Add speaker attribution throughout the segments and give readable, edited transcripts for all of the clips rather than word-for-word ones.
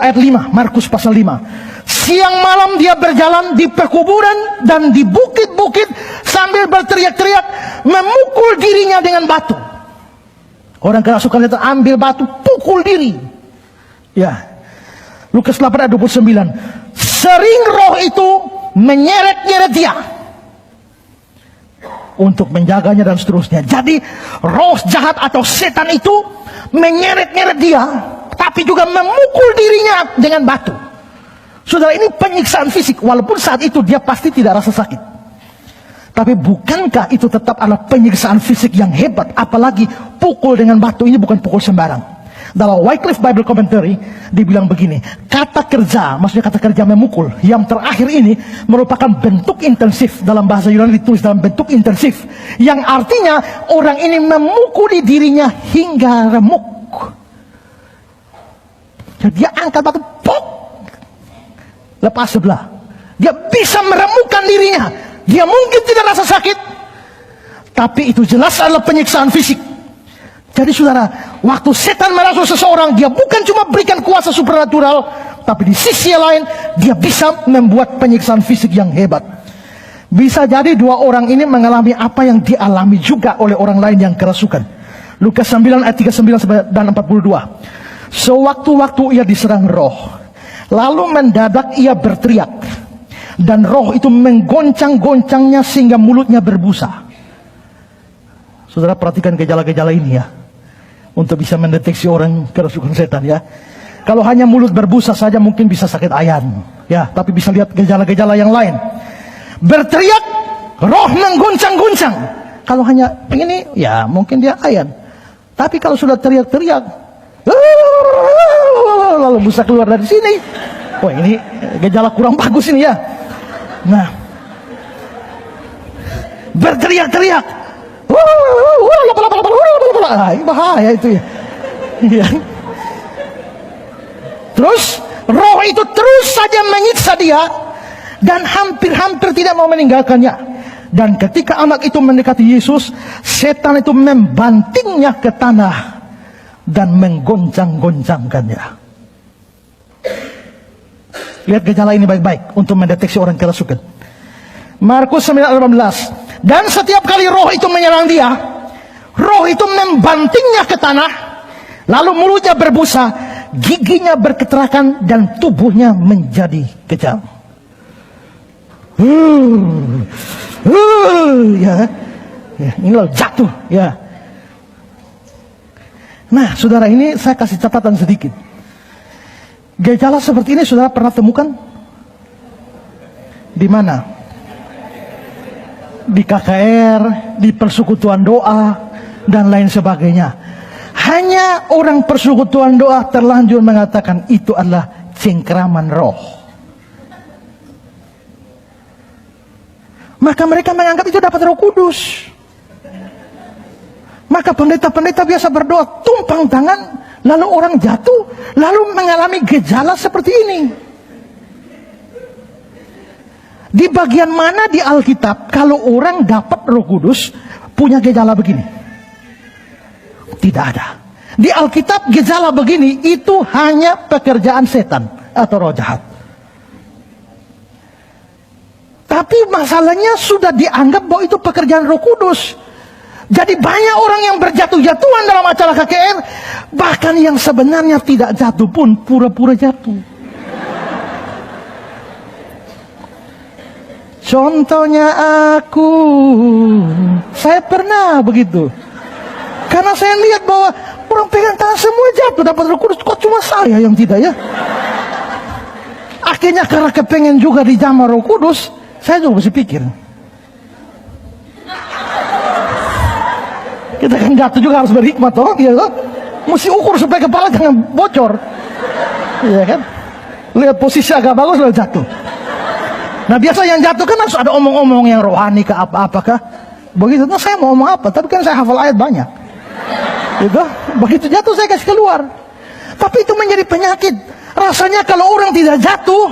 Speaker 1: ayat 5, Markus pasal 5. Siang malam dia berjalan di perkuburan dan di bukit-bukit sambil berteriak-teriak, memukul dirinya dengan batu. Orang kerasukan itu ambil batu, pukul diri. Ya. Lukas 8 ayat 29. Sering roh itu menyeret-nyeret dia untuk menjaganya dan seterusnya. Jadi roh jahat atau setan itu menyeret-nyeret dia, tapi juga memukul dirinya dengan batu. Saudara, ini penyiksaan fisik. Walaupun saat itu dia pasti tidak rasa sakit, tapi bukankah itu tetap adalah penyiksaan fisik yang hebat? Apalagi pukul dengan batu, ini bukan pukul sembarang. Dalam Wycliffe Bible Commentary dibilang begini, kata kerja, maksudnya kata kerja memukul, yang terakhir ini merupakan bentuk intensif. Dalam bahasa Yunani ditulis dalam bentuk intensif, yang artinya orang ini memukuli dirinya hingga remuk. Jadi dia angkat batu, pok, lepas sebelah. Dia bisa meremukkan dirinya. Dia mungkin tidak rasa sakit, tapi itu jelas adalah penyiksaan fisik. Jadi saudara, waktu setan merasuk seseorang, dia bukan cuma berikan kuasa supernatural, tapi di sisi lain dia bisa membuat penyiksaan fisik yang hebat. Bisa jadi dua orang ini mengalami apa yang dialami juga oleh orang lain yang kerasukan. Lukas 9 ayat 39 dan 42. Sewaktu-waktu ia diserang roh, lalu mendadak ia berteriak, dan roh itu menggoncang-goncangnya sehingga mulutnya berbusa. Saudara perhatikan gejala-gejala ini ya, untuk bisa mendeteksi orang kerasukan setan ya. Kalau hanya mulut berbusa saja mungkin bisa sakit ayan ya, tapi bisa lihat gejala-gejala yang lain. Berteriak, roh mengguncang-guncang. Kalau hanya ini ya mungkin dia ayan, tapi kalau sudah teriak-teriak, lalu busa keluar dari sini, wah ini gejala kurang bagus ini ya. Nah, berteriak-teriak, ini bahaya itu ya. Terus roh itu terus saja menyiksa dia dan hampir-hampir tidak mau meninggalkannya. Dan ketika anak itu mendekati Yesus, setan itu membantingnya ke tanah dan menggoncang-goncangkannya. Lihat gejala ini baik-baik untuk mendeteksi orang kerasukan. Markus 9:18. Dan setiap kali roh itu menyerang dia, roh itu membantingnya ke tanah, lalu mulutnya berbusa, giginya berketerakan, dan tubuhnya menjadi kejam. Ya, ini lalu jatuh. Ya. Nah, saudara, ini saya kasih catatan sedikit. Gejala seperti ini saudara pernah temukan di mana? Di KKR, di persekutuan doa, dan lain sebagainya. Hanya orang persekutuan doa terlanjur mengatakan itu adalah cengkraman roh. Maka mereka menganggap itu dapat Roh Kudus. Maka pendeta-pendeta biasa berdoa tumpang tangan, lalu orang jatuh, lalu mengalami gejala seperti ini. Di bagian mana di Alkitab kalau orang dapat Roh Kudus punya gejala begini? Tidak ada. Di Alkitab gejala begini itu hanya pekerjaan setan atau roh jahat. Tapi masalahnya sudah dianggap bahwa itu pekerjaan Roh Kudus. Jadi banyak orang yang berjatuh-jatuhan dalam acara KKR, bahkan yang sebenarnya tidak jatuh pun pura-pura jatuh. Contohnya saya pernah begitu. Karena saya lihat bahwa orang pegang tangan semua jatuh dapat Roh Kudus, kok cuma saya yang tidak ya? Akhirnya karena kepengen juga dijamah Roh Kudus, saya juga mesti pikir. Kita kan jatuh juga harus berhikmat toh, ya kan? Mesti ukur supaya kepala jangan bocor. Iya kan? Lihat posisi agak bagus lalu jatuh. Nah biasa yang jatuh kan harus ada omong-omong yang rohani ke apa-apakah begitu. Nah saya mau ngomong apa, tapi kan saya hafal ayat banyak gitu. Begitu jatuh saya kasih keluar. Tapi itu menjadi penyakit. Rasanya kalau orang tidak jatuh,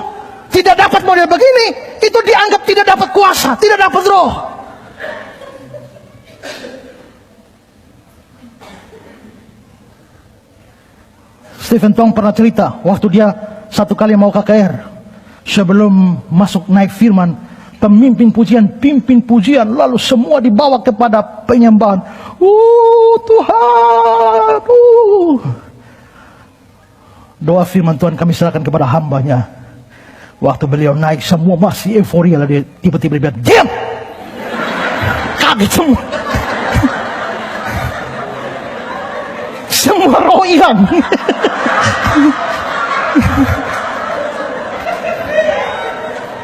Speaker 1: tidak dapat model begini, itu dianggap tidak dapat kuasa, tidak dapat roh. Stephen Tong pernah cerita waktu dia satu kali mau KKR, sebelum masuk naik firman, pemimpin pujian, lalu semua dibawa kepada penyembahan. Tuhan, doa firman Tuhan kami serahkan kepada hambanya. Waktu beliau naik, semua masih euforia, lalu tiba-tiba dia bilang, diam! Kaget semua. Semua roh hilang.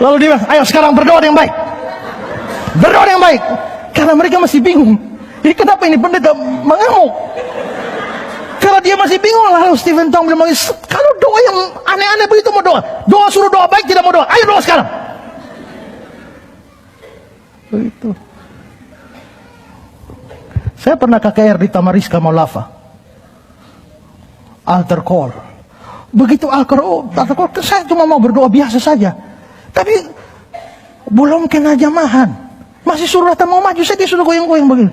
Speaker 1: Lalu dia bilang, ayo sekarang berdoa yang baik. Berdoa yang baik. Karena mereka masih bingung. Ini kenapa ini pendeta mengamuk? Karena dia masih bingung. Lalu Stephen Tong bilang, kalau doa yang aneh-aneh begitu mau doa. Doa suruh doa baik, tidak mau doa. Ayo doa sekarang. Begitu. Saya pernah KKR di Tamariska Maulava. Altar call. Begitu altar call, saya cuma mau berdoa biasa saja. Tapi belum kena jamahan, masih suruh datang mau maju, saya dia sudah goyang-goyang begini.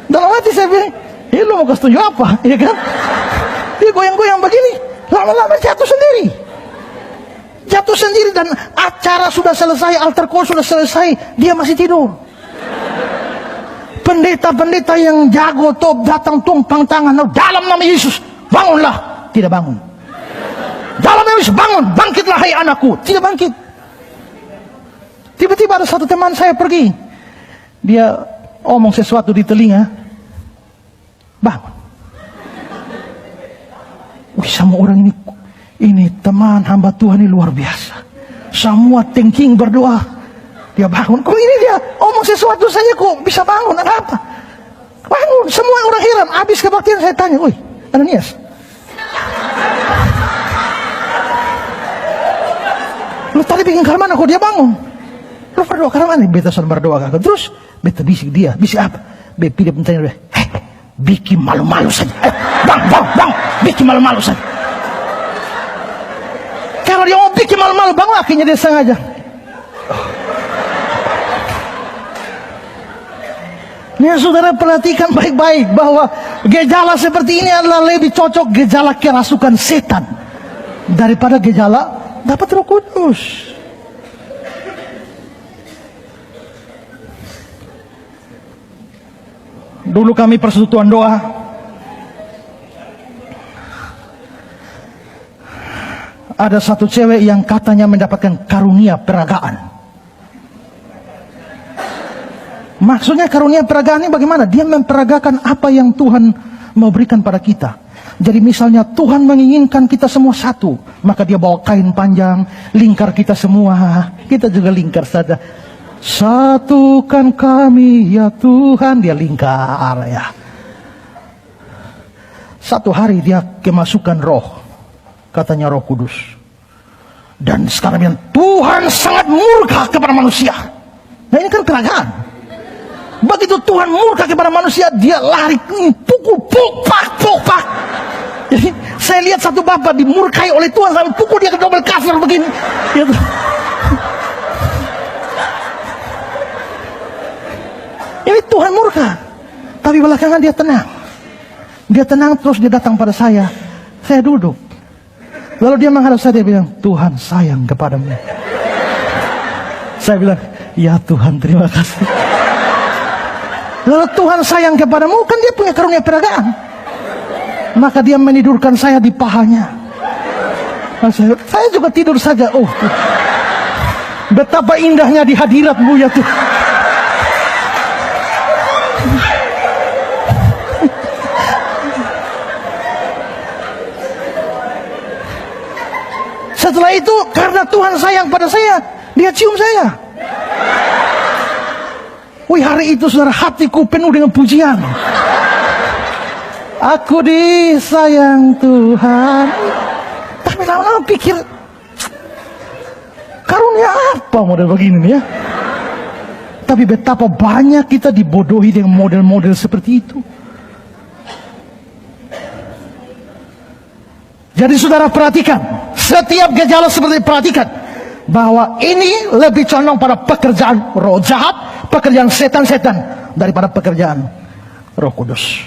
Speaker 1: Dalam hati saya bilang, lu mau kasih tunjuk apa? Ya kan? Dia goyang-goyang begini, lama-lama jatuh sendiri. Jatuh sendiri, dan acara sudah selesai, altar call sudah selesai, dia masih tidur. Pendeta-pendeta yang jago top datang tumpang tangan, dalam nama Yesus bangunlah, tidak bangun. Dalam nama Yesus bangun, bangkitlah hai anakku, tidak bangkit. Tiba-tiba ada satu teman saya pergi, dia omong sesuatu di telinga, bangun. Wih, sama orang ini teman hamba Tuhan ini luar biasa. Semua thinking berdoa, dia bangun. Kok ini dia omong sesuatu saja kok bisa bangun? Ada apa? Bangun. Semua orang heran. Habis kebaktian saya tanya, woi Ananias, lu tadi bikin ke mana kok dia bangun? Lu berdoa ke mana? Beta sudah berdoa kan. Terus beta bisik dia. Bisik apa? Beta dia bertanya, bikin malu-malu saja. Bang, bikin malu-malu saja. Kalau dia mau bikin malu-malu, bang, akhirnya dia sengaja. Ini saudara perhatikan baik-baik bahwa gejala seperti ini adalah lebih cocok gejala kerasukan setan daripada gejala dapat Roh Kudus. Dulu kami persekutuan doa, ada satu cewek yang katanya mendapatkan karunia peragaan. Maksudnya karunia peragaan ini bagaimana? Dia memperagakan apa yang Tuhan mau berikan pada kita. Jadi misalnya Tuhan menginginkan kita semua satu, maka dia bawa kain panjang, lingkar kita semua. Kita juga lingkar saja. Satukan kami ya Tuhan, dia lingkar ya. Satu hari dia kemasukan roh, katanya Roh Kudus. Dan sekarang yang Tuhan sangat murka kepada manusia. Nah ini kan peragaan. Begitu Tuhan murka kepada manusia, dia lari pukul, pok. Jadi saya lihat satu bapak dimurkai oleh Tuhan sampai pukul dia ke double cover begini. Gitu. Ini Tuhan murka. Tapi belakangan dia tenang. Dia tenang terus dia datang pada saya. Saya duduk. Lalu dia menghadap saya, dia bilang, Tuhan sayang kepadamu. Saya bilang, ya Tuhan terima kasih. Lalu Tuhan sayang kepadamu, kan dia punya karunia peragaan. Maka dia menidurkan saya di pahanya. Nah, saya juga tidur saja. Oh, betapa indahnya di hadirat-Mu ya Tuhan. Setelah itu, karena Tuhan sayang pada saya, dia cium saya. Wih, hari itu saudara, hatiku penuh dengan pujian. Aku disayang Tuhan. Tapi lama-lama pikir, karunia apa model begini nih ya? Tapi betapa banyak kita dibodohi dengan model-model seperti itu. Jadi saudara perhatikan, setiap gejala seperti perhatikan bahwa ini lebih condong pada pekerjaan roh jahat, pekerjaan setan-setan daripada pekerjaan Roh Kudus.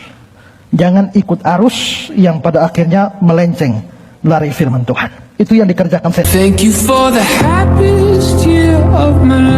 Speaker 1: Jangan ikut arus yang pada akhirnya melenceng dari firman Tuhan. Itu yang dikerjakan saya.
Speaker 2: Thank you for the happiest year of my life.